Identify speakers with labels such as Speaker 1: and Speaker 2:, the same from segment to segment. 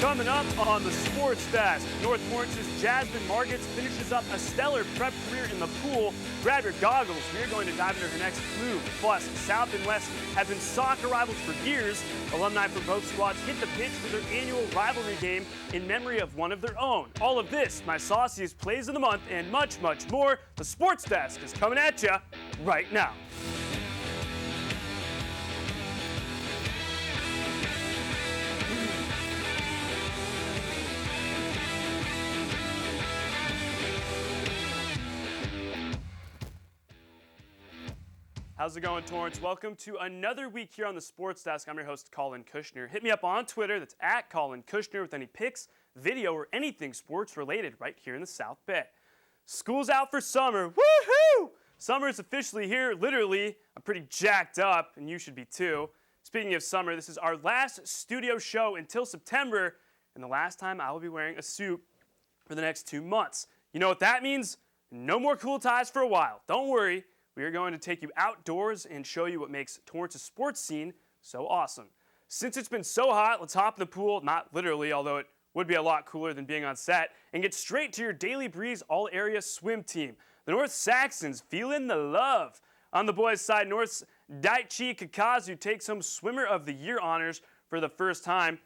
Speaker 1: Coming up on the Sports Desk, North Torrance's Jasmine Margetts finishes up a stellar prep career in the pool. Grab your goggles, we're going to dive into her next move. Plus, South and West have been soccer rivals for years. Alumni from both squads hit the pitch for their annual rivalry game in memory of one of their own. All of this, my Sauciest plays of the month, and much, much more. The Sports Desk is coming at you right now. How's it going, Torrance? Welcome to another week here on the Sports Desk. I'm your host, Collin Kushner. Hit me up on Twitter. That's at Collin Kushner with any pics, video, or anything sports related right here in the South Bay. School's out for summer. Woohoo! Summer is officially here, literally. I'm pretty jacked up, and you should be too. Speaking of summer, this is our last studio show until September, and the last time I will be wearing a suit for the next 2 months. You know what that means? No more cool ties for a while. Don't worry. We are going to take you outdoors and show you what makes Torrance's sports scene so awesome. Since it's been so hot, let's hop in the pool, not literally, although it would be a lot cooler than being on set, and get straight to your Daily Breeze all-area swim team. The North Saxons feeling the love. On the boys' side, North's Daichi Kakazu takes home Swimmer of the Year honors for the first time.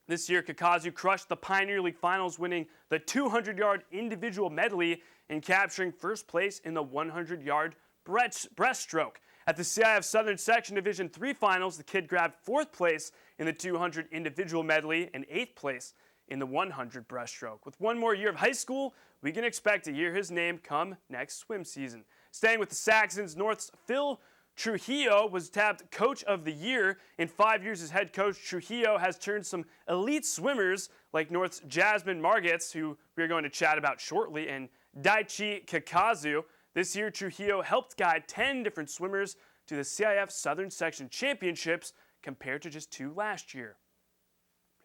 Speaker 1: This year, Kakazu crushed the Pioneer League Finals, winning the 200-yard individual medley and capturing first place in the 100-yard breaststroke. At the CIF Southern Section Division III Finals, the kid grabbed 4th place in the 200 individual medley and 8th place in the 100 breaststroke. With one more year of high school, we can expect to hear his name come next swim season. Staying with the Saxons, North's Phil Trujillo was tabbed Coach of the Year. In 5 years as head coach, Trujillo has turned some elite swimmers like North's Jasmine Margetts, who we're going to chat about shortly, and Daichi Kakazu. This year, Trujillo helped guide 10 different swimmers to the CIF Southern Section Championships compared to just 2 last year.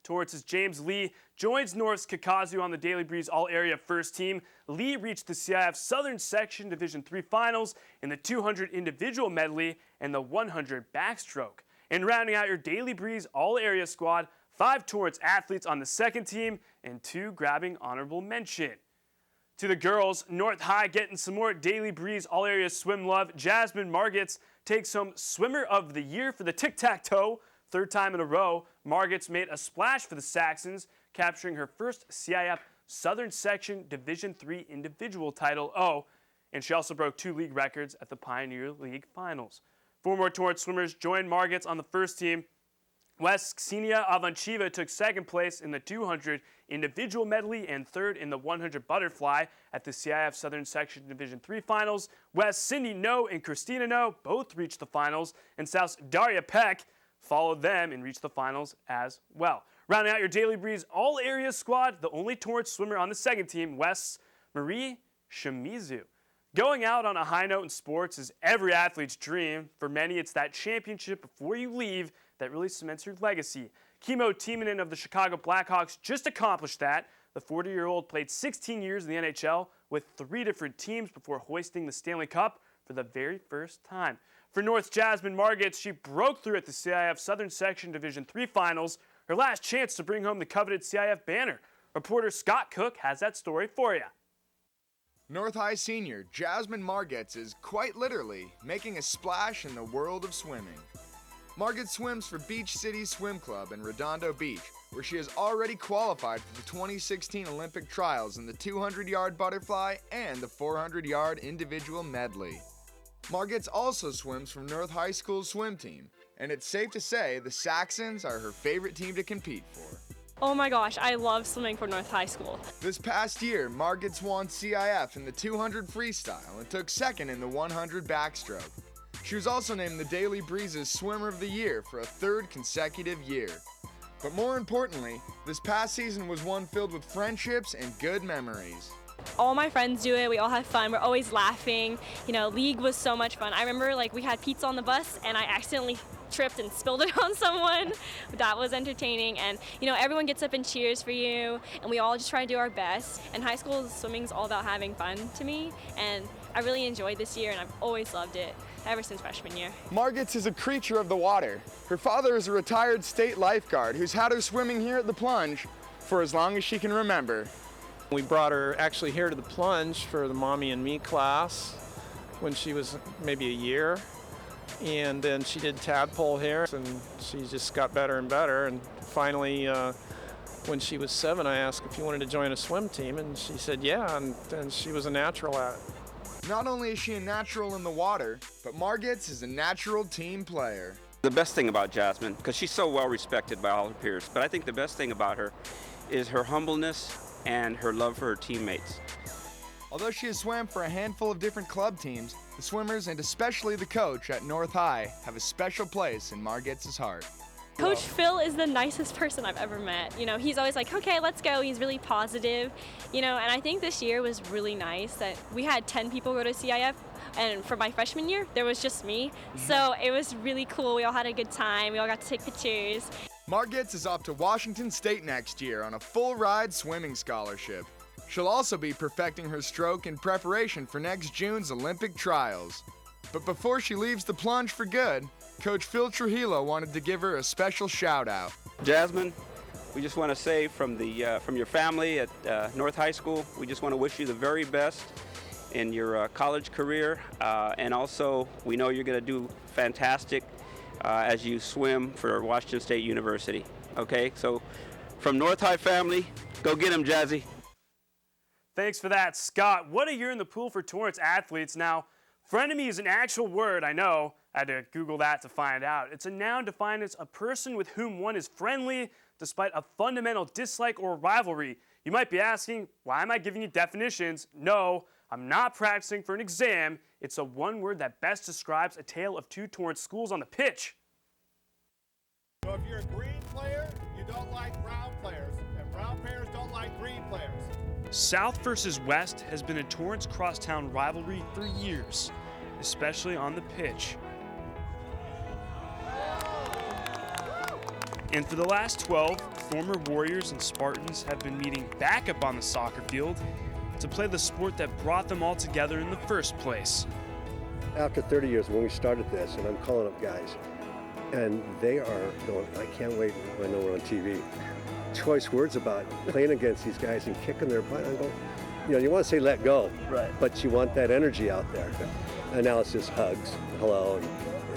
Speaker 1: Torrance's James Lee joins North's Kakazu on the Daily Breeze All-Area First Team. Lee reached the CIF Southern Section Division III Finals in the 200 individual medley and the 100 backstroke. And rounding out your Daily Breeze All-Area squad, 5 Torrance athletes on the second team and 2 grabbing honorable mention. To the girls, North High getting some more Daily Breeze all-area swim love. Jasmine Margetts takes home Swimmer of the Year for the tic-tac-toe. 3rd time in a row, Margetts made a splash for the Saxons, capturing her first CIF Southern Section Division III individual title. Oh, and she also broke 2 league records at the Pioneer League Finals. 4 more Torrance swimmers joined Margetts on the first team. West Xenia Avanchiva took 2nd place in the 200 individual medley and 3rd in the 100 butterfly at the CIF Southern Section Division III Finals. West Cindy No and Christina No both reached the finals, and South's Daria Peck followed them and reached the finals as well. Rounding out your Daily Breeze all-area squad, the only Torrance swimmer on the second team, West's Marie Shimizu. Going out on a high note in sports is every athlete's dream. For many, it's that championship before you leave that really cements your legacy. Kimmo Timonen of the Chicago Blackhawks just accomplished that. The 40-year-old played 16 years in the NHL with 3 different teams before hoisting the Stanley Cup for the very first time. For North's Jasmine Margetts, she broke through at the CIF Southern Section Division III Finals, her last chance to bring home the coveted CIF banner. Reporter Scott Cook has that story for you.
Speaker 2: North High senior Jasmine Margetts is quite literally making a splash in the world of swimming. Margetts swims for Beach City Swim Club in Redondo Beach, where she has already qualified for the 2016 Olympic trials in the 200-yard butterfly and the 400-yard individual medley. Margetts also swims for North High School's swim team, and it's safe to say the Saxons are her favorite team to compete for.
Speaker 3: Oh my gosh, I love swimming for North High School.
Speaker 2: This past year, Margetts won CIF in the 200 freestyle and took 2nd in the 100 backstroke. She was also named the Daily Breeze's Swimmer of the Year for a 3rd consecutive year. But more importantly, this past season was one filled with friendships and good memories.
Speaker 3: All my friends do it, we all have fun, we're always laughing. You know, league was so much fun. I remember we had pizza on the bus and I accidentally tripped and spilled it on someone. That was entertaining, and you know, everyone gets up and cheers for you, and we all just try to do our best. And high school swimming is all about having fun to me, and I really enjoyed this year, and I've always loved it ever since freshman year.
Speaker 2: Margetts is a creature of the water. Her father is a retired state lifeguard who's had her swimming here at the plunge for as long as she can remember.
Speaker 4: We brought her actually here to the plunge for the Mommy and Me class when she was maybe a year. And then she did tadpole here, and she just got better and better. And finally, when she was 7, I asked if she wanted to join a swim team, and she said yeah, and she was a natural at it.
Speaker 2: Not only is she a natural in the water, but Margetts is a natural team player.
Speaker 5: The best thing about Jasmine, because she's so well respected by all her peers, but I think the best thing about her is her humbleness and her love for her teammates.
Speaker 2: Although she has swam for a handful of different club teams, the swimmers and especially the coach at North High have a special place in Margetts' heart.
Speaker 3: Coach Phil is the nicest person I've ever met. You know, he's always like, okay, let's go. He's really positive, you know, and I think this year was really nice that we had 10 people go to CIF, and for my freshman year, there was just me. So it was really cool. We all had a good time. We all got to take pictures.
Speaker 2: Margetts is off to Washington State next year on a full-ride swimming scholarship. She'll also be perfecting her stroke in preparation for next June's Olympic trials. But before she leaves the plunge for good, Coach Phil Trujillo wanted to give her a special shout-out.
Speaker 5: Jasmine, we just want to say from your family at North High School, we just want to wish you the very best in your college career, and also we know you're going to do fantastic as you swim for Washington State University. Okay, so from North High family, go get 'em, Jazzy.
Speaker 1: Thanks for that, Scott. What a year in the pool for Torrance athletes. Now, frenemy is an actual word, I know. I had to Google that to find out. It's a noun defined as a person with whom one is friendly despite a fundamental dislike or rivalry. You might be asking, why am I giving you definitions? No, I'm not practicing for an exam. It's a one word that best describes a tale of two Torrance schools on the pitch.
Speaker 6: So if you're a green player, you don't like brown players, and brown players don't like green players.
Speaker 1: South versus West has been a Torrance crosstown rivalry for years, especially on the pitch. And for the last 12, former Warriors and Spartans have been meeting back up on the soccer field to play the sport that brought them all together in the first place.
Speaker 7: After 30 years, when we started this, and I'm calling up guys, and they are going, I can't wait when I know we're on TV. Choice words about playing against these guys and kicking their butt. I go, you know, you want to say let go, right? But you want that energy out there. And now it's just hugs, hello, and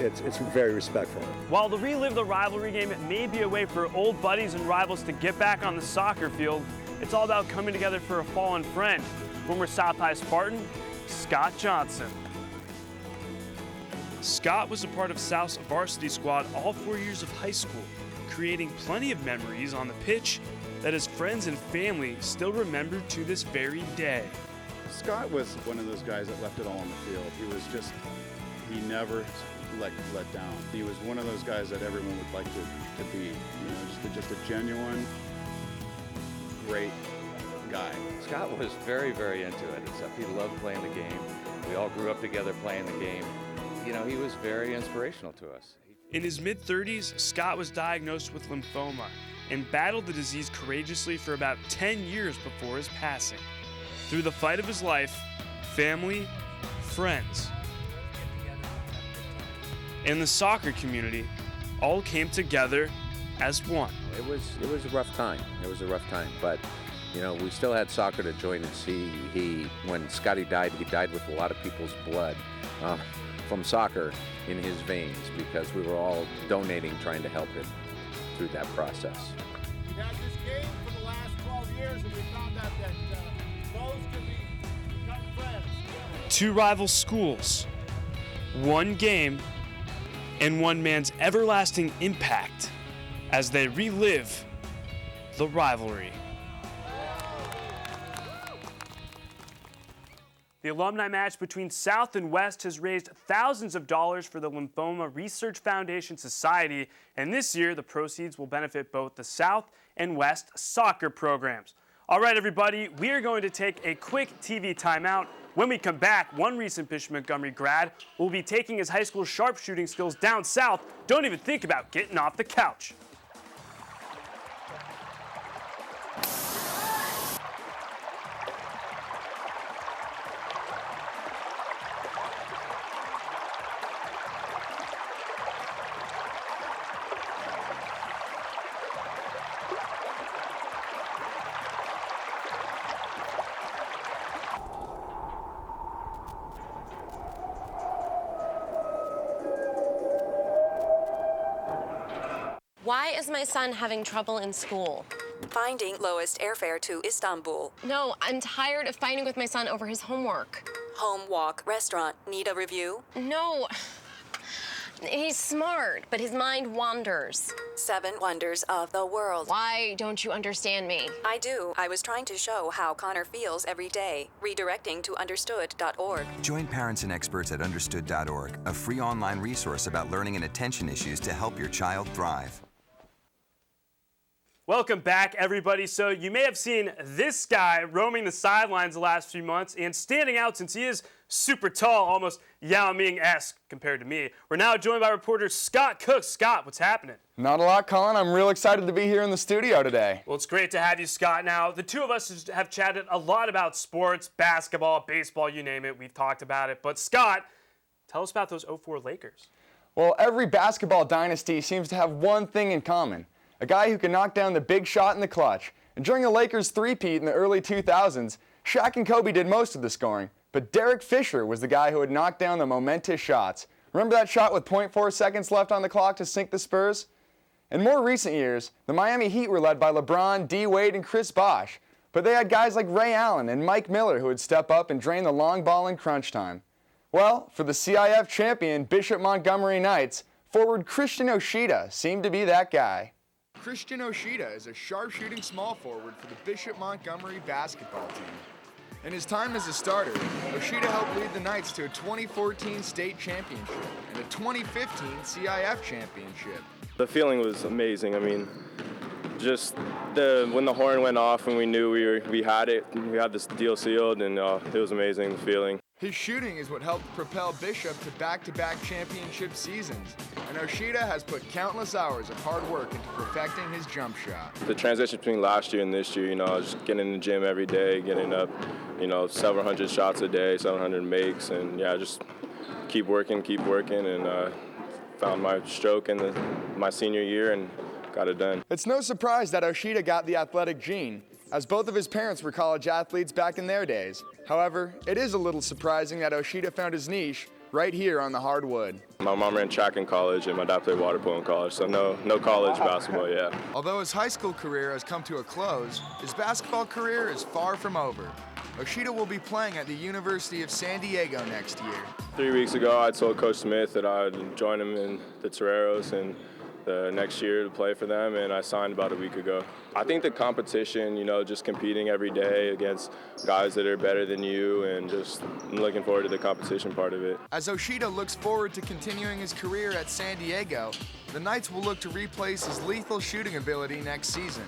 Speaker 7: it's very respectful.
Speaker 1: While the Relive the Rivalry game may be a way for old buddies and rivals to get back on the soccer field, it's all about coming together for a fallen friend. Former South High Spartan, Scott Johnson. Scott was a part of South's varsity squad all 4 years of high school, creating plenty of memories on the pitch that his friends and family still remember to this very day.
Speaker 8: Scott was one of those guys that left it all on the field. He never let down. He was one of those guys that everyone would like to be. You know, just a genuine, great guy.
Speaker 9: Scott was very, very into it. He loved playing the game. We all grew up together playing the game. You know, he was very inspirational to us.
Speaker 1: In his mid-30s, Scott was diagnosed with lymphoma and battled the disease courageously for about 10 years before his passing. Through the fight of his life, family, friends, and the soccer community all came together as one.
Speaker 9: It was a rough time. It was a rough time, but you know, we still had soccer to join and see. When Scotty died, he died with a lot of people's blood from soccer in his veins, because we were all donating, trying to help him through that process.
Speaker 6: We've had this game for the last 12 years, and we found out that foes can become friends.
Speaker 1: Two rival schools, one game, and one man's everlasting impact as they relive the rivalry. The alumni match between South and West has raised thousands of dollars for the Lymphoma Research Foundation Society, and this year the proceeds will benefit both the South and West soccer programs. All right, everybody, we are going to take a quick TV timeout. When we come back, one recent Bishop Montgomery grad will be taking his high school sharpshooting skills down south. Don't even think about getting off the couch.
Speaker 10: Why is my son having trouble in school?
Speaker 11: Finding lowest airfare to Istanbul.
Speaker 10: No, I'm tired of fighting with my son over his homework.
Speaker 11: Home, walk, restaurant. Need a review?
Speaker 10: No. He's smart, but his mind wanders.
Speaker 11: 7 wonders of the world.
Speaker 10: Why don't you understand me?
Speaker 11: I do. I was trying to show how Connor feels every day. Redirecting to understood.org.
Speaker 12: Join parents and experts at understood.org, a free online resource about learning and attention issues to help your child thrive.
Speaker 1: Welcome back, everybody. So you may have seen this guy roaming the sidelines the last few months and standing out since he is super tall, almost Yao Ming-esque compared to me. We're now joined by reporter Scott Cook. Scott, what's happening?
Speaker 2: Not a lot, Colin. I'm real excited to be here in the studio today.
Speaker 1: Well, it's great to have you, Scott. Now, the two of us have chatted a lot about sports, basketball, baseball, you name it. We've talked about it. But Scott, tell us about those 04 Lakers.
Speaker 2: Well, every basketball dynasty seems to have one thing in common. A guy who can knock down the big shot in the clutch. And during the Lakers' three-peat in the early 2000s, Shaq and Kobe did most of the scoring, but Derek Fisher was the guy who would knock down the momentous shots. Remember that shot with 0.4 seconds left on the clock to sink the Spurs? In more recent years, the Miami Heat were led by LeBron, D. Wade, and Chris Bosh, but they had guys like Ray Allen and Mike Miller who would step up and drain the long ball in crunch time. Well, for the CIF champion Bishop Montgomery Knights, forward Christian Oshita seemed to be that guy. Christian Oshita is a sharpshooting small forward for the Bishop Montgomery basketball team. In his time as a starter, Oshita helped lead the Knights to a 2014 state championship and a 2015 CIF championship.
Speaker 13: The feeling was amazing. I mean, just when the horn went off and we knew we had it, we had this deal sealed, and it was amazing, the feeling.
Speaker 2: His shooting is what helped propel Bishop to back-to-back championship seasons, and Oshita has put countless hours of hard work into perfecting his jump shot.
Speaker 13: The transition between last year and this year, I was just getting in the gym every day, getting up, several hundred shots a day, 700 makes, and just keep working, and found my stroke in my senior year and got it done.
Speaker 2: It's no surprise that Oshita got the athletic gene, as both of his parents were college athletes back in their days. However, it is a little surprising that Oshita found his niche right here on the hardwood.
Speaker 13: My mom ran track in college and my dad played water polo in college, so no college basketball yet.
Speaker 2: Although his high school career has come to a close, his basketball career is far from over. Oshita will be playing at the University of San Diego next year.
Speaker 13: 3 weeks ago, I told Coach Smith that I would join him in the Toreros and the next year to play for them, and I signed about a week ago. I think the competition, just competing every day against guys that are better than you, and just looking forward to the competition part of it.
Speaker 2: As Oshita looks forward to continuing his career at San Diego, the Knights will look to replace his lethal shooting ability next season.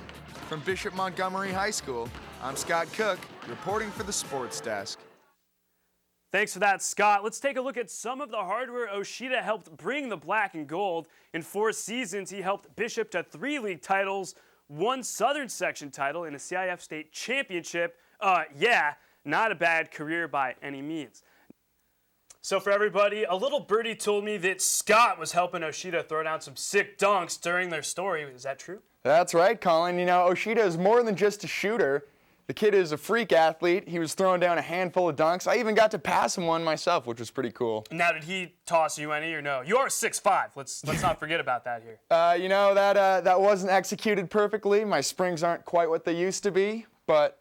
Speaker 2: From Bishop Montgomery High School, I'm Scott Cook, reporting for the Sports Desk.
Speaker 1: Thanks for that, Scott. Let's take a look at some of the hardware Oshita helped bring the black and gold. In 4 seasons, he helped Bishop to 3 league titles, 1 Southern Section title, and a CIF state championship. Not a bad career by any means. So for everybody, a little birdie told me that Scott was helping Oshita throw down some sick dunks during their story. Is that true?
Speaker 2: That's right, Colin. Oshita is more than just a shooter. The kid is a freak athlete. He was throwing down a handful of dunks. I even got to pass him one myself, which was pretty cool.
Speaker 1: Now, did he toss you any or no? You are 6'5". Let's not forget about that here.
Speaker 2: That wasn't executed perfectly. My springs aren't quite what they used to be, but,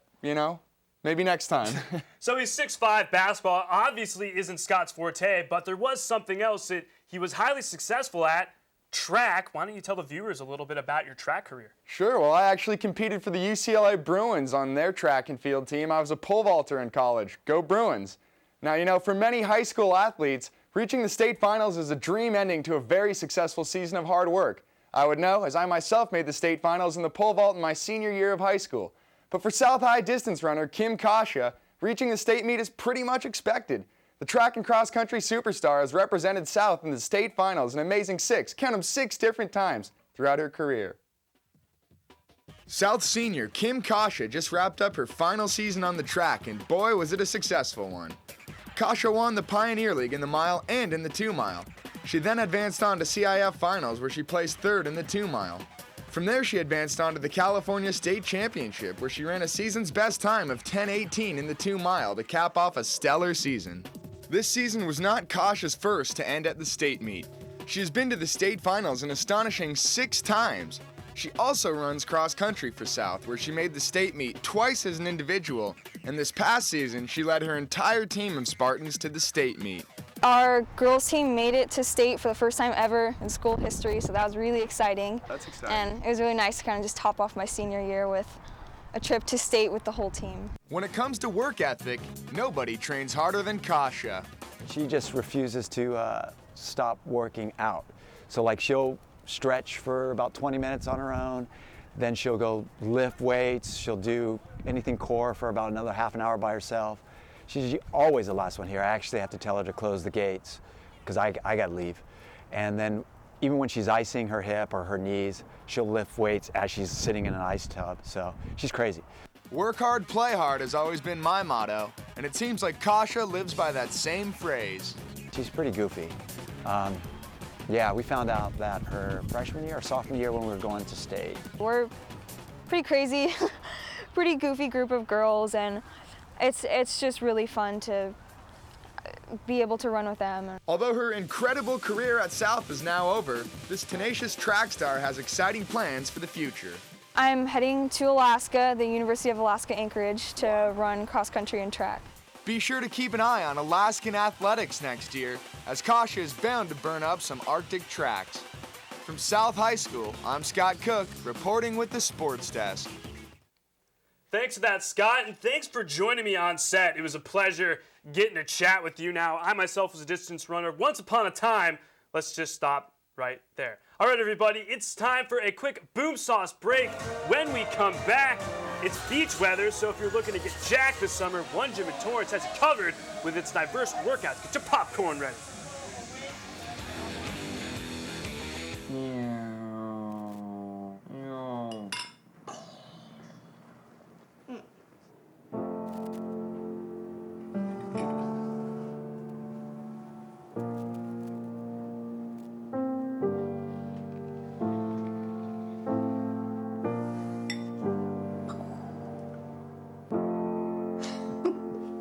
Speaker 2: maybe next time.
Speaker 1: So he's 6'5". Basketball obviously isn't Scott's forte, but there was something else that he was highly successful at. Track. Why don't you tell the viewers a little bit about your track career?
Speaker 2: Sure. Well, I actually competed for the UCLA Bruins on their track and field team. I was a pole vaulter in college. Go Bruins. Now, for many high school athletes, reaching the state finals is a dream ending to a very successful season of hard work. I would know, as I myself made the state finals in the pole vault in my senior year of high school. But for South High distance runner Kim Kushner, reaching the state meet is pretty much expected. The track and cross country superstar has represented South in the state finals an amazing 6 different times throughout her career. South senior Kim Kushner just wrapped up her final season on the track, and boy was it a successful one. Kushner won the Pioneer League in the mile and in the 2 mile. She then advanced on to CIF finals where she placed 3rd in the 2 mile. From there she advanced on to the California State Championship where she ran a season's best time of 10:18 in the 2 mile to cap off a stellar season. This season was not Kushner's first to end at the state meet. She has been to the state finals an astonishing 6 times. She also runs cross country for South, where she made the state meet twice as an individual, and this past season she led her entire team of Spartans to the state meet.
Speaker 14: Our girls team made it to state for the first time ever in school history, so that was really exciting.
Speaker 2: That's exciting.
Speaker 14: And it was really nice to kind of just top off my senior year with a trip to state with the whole team.
Speaker 2: When it comes to work ethic, nobody trains harder than Kushner.
Speaker 15: She just refuses to stop working out. So like she'll stretch for about 20 minutes on her own, then she'll go lift weights, she'll do anything core for about another half an hour by herself. She's always the last one here. I actually have to tell her to close the gates because I got to leave. And then even when she's icing her hip or her knees, she'll lift weights as she's sitting in an ice tub. So she's crazy.
Speaker 2: Work hard, play hard has always been my motto, and it seems like Kushner lives by that same phrase.
Speaker 15: She's pretty goofy. Yeah, we found out that her freshman year or sophomore year when we were going to state.
Speaker 14: We're pretty crazy, pretty goofy group of girls, and it's just really fun to be able to run with them.
Speaker 2: Although her incredible career at South is now over, this tenacious track star has exciting plans for the future.
Speaker 14: I'm heading to Alaska, the University of Alaska Anchorage, to run cross country and track.
Speaker 2: Be sure to keep an eye on Alaskan athletics next year, as Kushner is bound to burn up some Arctic tracks. From South High School, I'm Scott Cook, reporting with the Sports Desk.
Speaker 1: Thanks for that, Scott, and thanks for joining me on set. It was a pleasure getting to chat with you. Now, I myself was a distance runner once upon a time. Let's just stop right there. All right, everybody, it's time for a quick boom sauce break. When we come back, it's beach weather, so if you're looking to get jacked this summer, One Gym in Torrance has you covered with its diverse workouts. Get your popcorn ready.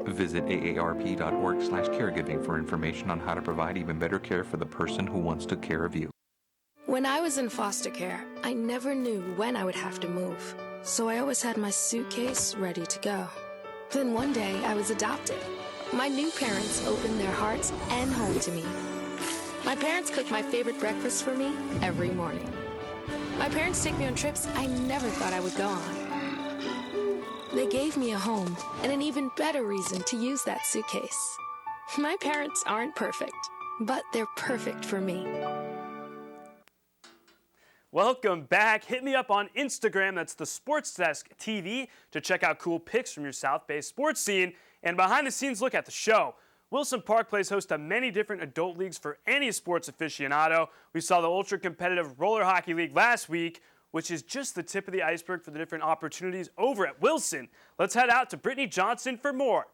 Speaker 16: Visit aarp.org/caregiving for information on how to provide even better care for the person who wants to care of you.
Speaker 17: When I was in foster care, I never knew when I would have to move, so I always had my suitcase ready to go. Then one day, I was adopted. My new parents opened their hearts and home to me. My parents cook my favorite breakfast for me every morning. My parents take me on trips I never thought I would go on. They gave me a home and an even better reason to use that suitcase. My parents aren't perfect, but they're perfect for me.
Speaker 1: Welcome back. Hit me up on Instagram, that's the SportsDesk TV, to check out cool pics from your South Bay sports scene and behind-the-scenes look at the show. Wilson Park plays host to many different adult leagues for any sports aficionado. We saw the ultra-competitive roller hockey league last week, which is just the tip of the iceberg for the different opportunities over at Wilson. Let's head out to Brittany Johnson for more.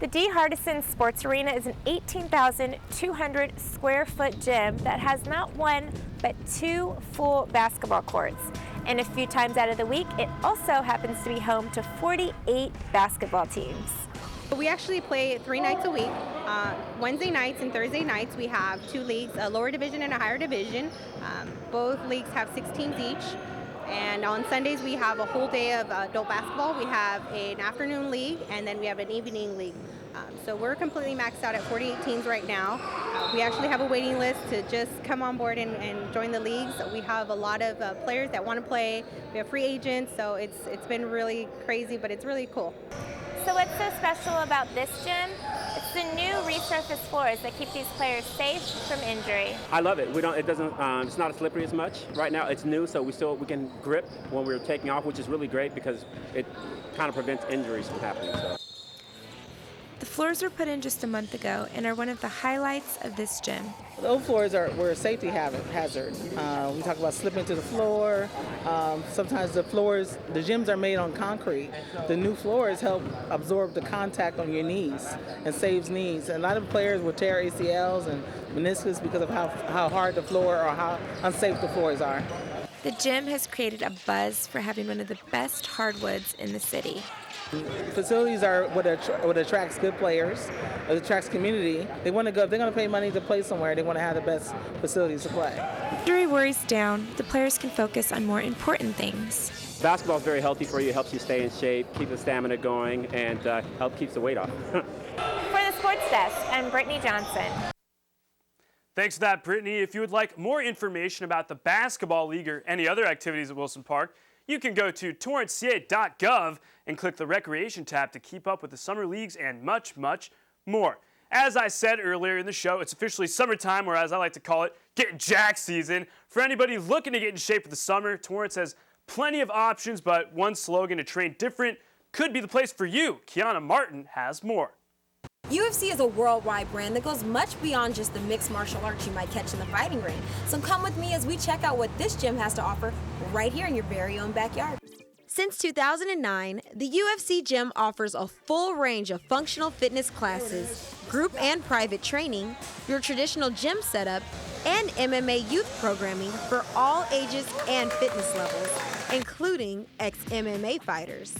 Speaker 18: The D. Hardison Sports Arena is an 18,200 square foot gym that has not one, but 2 full basketball courts. And a few times out of the week, it also happens to be home to 48 basketball teams.
Speaker 19: We actually play 3 nights a week. Wednesday nights and Thursday nights we have 2 leagues, a lower division and a higher division. Both leagues have 6 teams each. And on Sundays we have a whole day of adult basketball. We have an afternoon league and then we have an evening league. So we're completely maxed out at 48 teams right now. We actually have a waiting list to just come on board and join the leagues. We have a lot of players that want to play. We have free agents, so it's been really crazy, but it's really cool.
Speaker 18: So what's so special about this gym? It's It's the new resurfaced floors that keep these players safe from injury.
Speaker 20: I love it. It's not as slippery as much. Right now it's new, so we can grip when we're taking off, which is really great because it kind of prevents injuries from happening. So.
Speaker 18: The floors were put in just a month ago and are one of the highlights of this gym.
Speaker 21: The old floors were a safety hazard. We talk about slipping to the floor. Sometimes the gyms are made on concrete. The new floors help absorb the contact on your knees and saves knees. And a lot of players will tear ACLs and meniscus because of how hard the floor or how unsafe the floors are.
Speaker 18: The gym has created a buzz for having one of the best hardwoods in the city.
Speaker 21: Facilities are what attracts good players, it attracts community. They want to go, if they're going to pay money to play somewhere, they want to have the best facilities to play.
Speaker 18: Injury worries down, the players can focus on more important things.
Speaker 20: Basketball is very healthy for you. It helps you stay in shape, keep the stamina going, and help keeps the weight off.
Speaker 18: For the Sports Desk, I'm Brittany Johnson.
Speaker 1: Thanks for that, Brittany. If you would like more information about the basketball league or any other activities at Wilson Park, you can go to torranceca.gov and click the Recreation tab to keep up with the summer leagues and much, much more. As I said earlier in the show, it's officially summertime, or as I like to call it, get jacked season. For anybody looking to get in shape for the summer, Torrance has plenty of options, but one slogan to train different could be the place for you. Kiana Martin has more.
Speaker 22: UFC is a worldwide brand that goes much beyond just the mixed martial arts you might catch in the fighting ring. So come with me as we check out what this gym has to offer right here in your very own backyard.
Speaker 23: Since 2009, the UFC Gym offers a full range of functional fitness classes, group and private training, your traditional gym setup, and MMA youth programming for all ages and fitness levels, including ex-MMA fighters.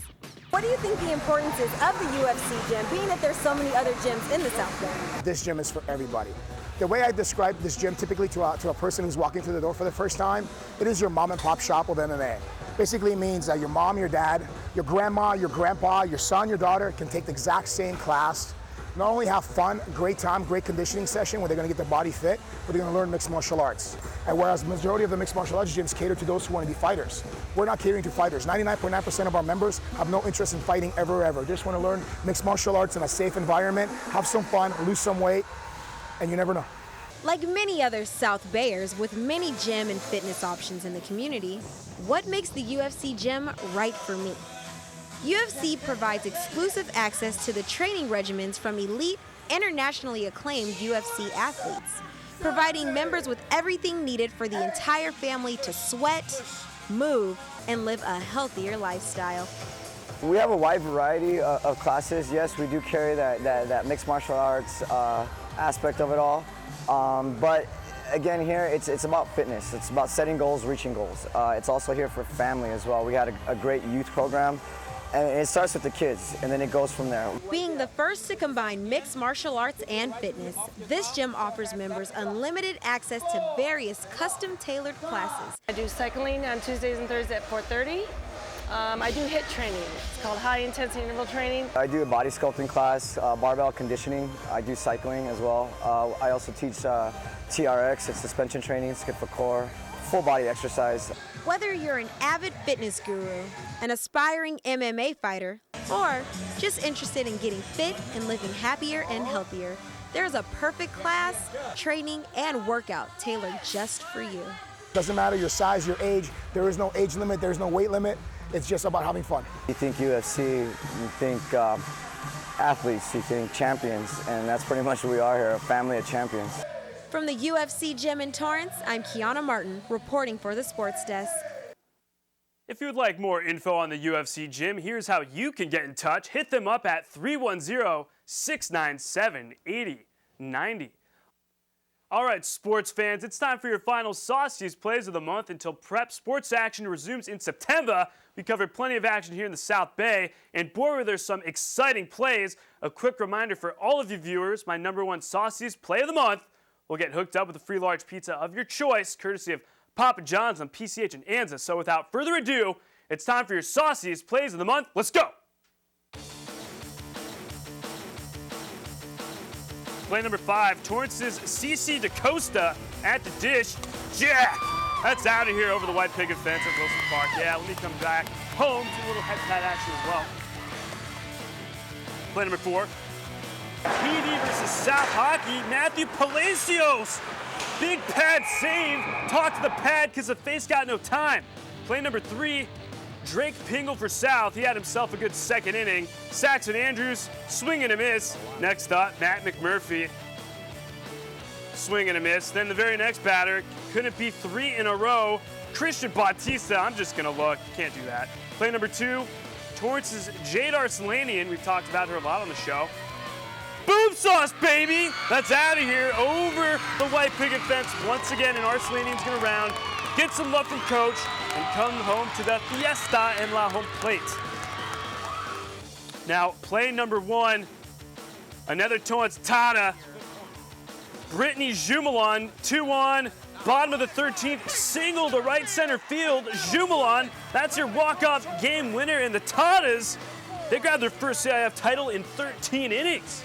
Speaker 22: What do you think the importance is of the UFC Gym, being that there's so many other gyms in the South Bend?
Speaker 24: This gym is for everybody. The way I describe this gym typically to a person who's walking through the door for the first time, it is your mom and pop shop of MMA. Basically, it means that your mom, your dad, your grandma, your grandpa, your son, your daughter can take the exact same class, not only have fun, great time, great conditioning session where they're gonna get their body fit, but they're gonna learn mixed martial arts. And whereas the majority of the mixed martial arts gyms cater to those who wanna be fighters, we're not catering to fighters. 99.9% of our members have no interest in fighting ever. They just wanna learn mixed martial arts in a safe environment, have some fun, lose some weight, and you never know.
Speaker 23: Like many other South Bayers with many gym and fitness options in the community, what makes the UFC Gym right for me? UFC provides exclusive access to the training regimens from elite, internationally acclaimed UFC athletes, providing members with everything needed for the entire family to sweat, move, and live a healthier lifestyle.
Speaker 25: We have a wide variety of classes. Yes, we do carry that mixed martial arts aspect of it all. But again, here it's about fitness. It's about setting goals, reaching goals. It's also here for family as well. We had a great youth program, and it starts with the kids, and then it goes from there.
Speaker 23: Being the first to combine mixed martial arts and fitness, this gym offers members unlimited access to various custom-tailored classes.
Speaker 26: I do cycling on Tuesdays and Thursdays at 4:30. I do HIIT training. It's called high intensity interval training.
Speaker 25: I do a body sculpting class, barbell conditioning. I do cycling as well. I also teach TRX, it's suspension training, it's good for core, full body exercise.
Speaker 23: Whether you're an avid fitness guru, an aspiring MMA fighter, or just interested in getting fit and living happier and healthier, there's a perfect class, training, and workout tailored just for you.
Speaker 24: Doesn't matter your size, your age, there is no age limit, there's no weight limit. It's just about having fun.
Speaker 25: You think UFC, you think athletes, you think champions, and that's pretty much what we are here, a family of champions.
Speaker 23: From the UFC Gym in Torrance, I'm Kiana Martin, reporting for the Sports Desk.
Speaker 1: If you would like more info on the UFC Gym, here's how you can get in touch. Hit them up at 310-697-8090. All right, sports fans, it's time for your final Sauciest Plays of the month. Until prep sports action resumes in September, we covered plenty of action here in the South Bay, and boy, were there some exciting plays. A quick reminder for all of you viewers, my #1 Sauciest Play of the month will get hooked up with a free large pizza of your choice, courtesy of Papa John's on PCH and Anza. So without further ado, it's time for your Sauciest Plays of the month. Let's go! Play number 5, Torrance's CC DaCosta at the dish. Jack! That's out of here over the white picket fence at Wilson Park. Yeah, let me come back home to a little head-to-head action as well. Play number 4, PV versus South Hockey. Matthew Palacios. Big pad save. Talk to the pad because the face got no time. Play number 3. Drake Pingle for South. He had himself a good second inning. Saxon Andrews, swing and a miss. Next up, Matt McMurphy. Swing and a miss. Then the very next batter, couldn't be 3 in a row. Christian Bautista, I'm just gonna look, can't do that. Play number 2, Torrance's Jade Arcelanian. We've talked about her a lot on the show. Boom sauce, baby! That's out of here, over the white picket fence once again, and Arcelanian's gonna round, get some love from coach, and come home to the fiesta en la home plate. Now, play number 1, another Torrance Tana. Brittany Jumelon, 2-1, bottom of the 13th, single to right center field. Jumelon, that's your walk-off game winner. And the Tatas, they grabbed their first CIF title in 13 innings.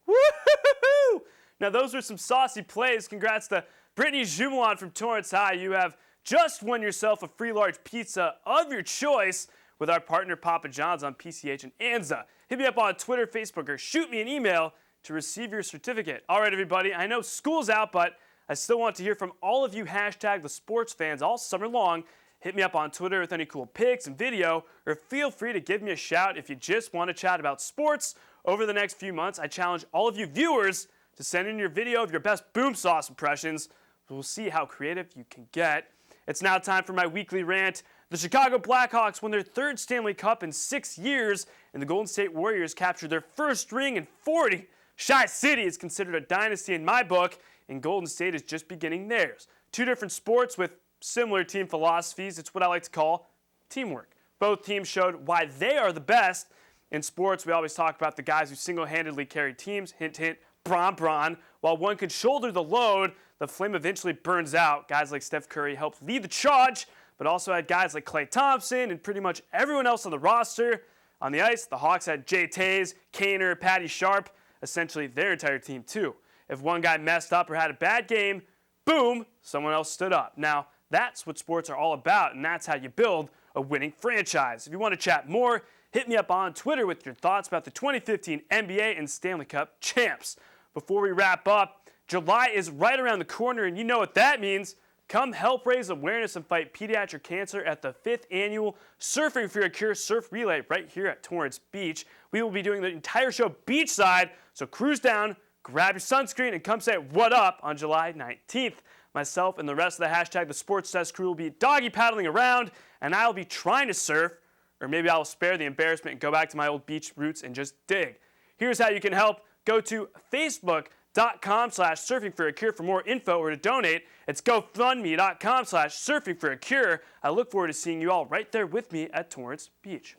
Speaker 1: Woo-hoo-hoo-hoo! Now, those were some saucy plays. Congrats to Brittany Jumelon from Torrance High. You have just won yourself a free large pizza of your choice with our partner Papa John's on PCH and Anza. Hit me up on Twitter, Facebook, or shoot me an email to receive your certificate. All right, everybody, I know school's out, but I still want to hear from all of you #TheSportsFans all summer long. Hit me up on Twitter with any cool pics and video, or feel free to give me a shout if you just want to chat about sports. Over the next few months, I challenge all of you viewers to send in your video of your best boom sauce impressions. We'll see how creative you can get. It's now time for my weekly rant. The Chicago Blackhawks won their 3rd Stanley Cup in 6 years, and the Golden State Warriors captured their first ring in 40. Chi City is considered a dynasty in my book, and Golden State is just beginning theirs. 2 different sports with similar team philosophies. It's what I like to call teamwork. Both teams showed why they are the best. In sports, we always talk about the guys who single-handedly carry teams. Hint, hint, Bron. While one could shoulder the load, the flame eventually burns out. Guys like Steph Curry helped lead the charge, but also had guys like Klay Thompson and pretty much everyone else on the roster. On the ice, the Hawks had Jay Tays, Kaner, Patty Sharp, essentially their entire team too. If one guy messed up or had a bad game, boom, someone else stood up. Now, that's what sports are all about, and that's how you build a winning franchise. If you want to chat more, hit me up on Twitter with your thoughts about the 2015 NBA and Stanley Cup champs. Before we wrap up, July is right around the corner, and you know what that means. Come help raise awareness and fight pediatric cancer at the 5th annual Surfing for a Cure Surf Relay right here at Torrance Beach. We will be doing the entire show beachside, so cruise down, grab your sunscreen, and come say what up on July 19th. Myself and the rest of the #TheSportsDesk crew will be doggy paddling around, and I'll be trying to surf, or maybe I'll spare the embarrassment and go back to my old beach roots and just dig. Here's how you can help. Go to Facebook.com/surfingforacure for more info or to donate. It's GoFundMe.com/surfingforacure. I look forward to seeing you all right there with me at Torrance Beach.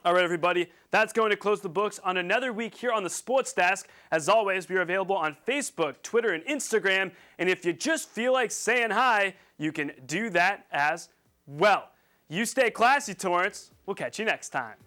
Speaker 1: All right, everybody, that's going to close the books on another week here on the Sports Desk. As always, we are available on Facebook, Twitter, and Instagram. And if you just feel like saying hi, you can do that as well. You stay classy, Torrance. We'll catch you next time.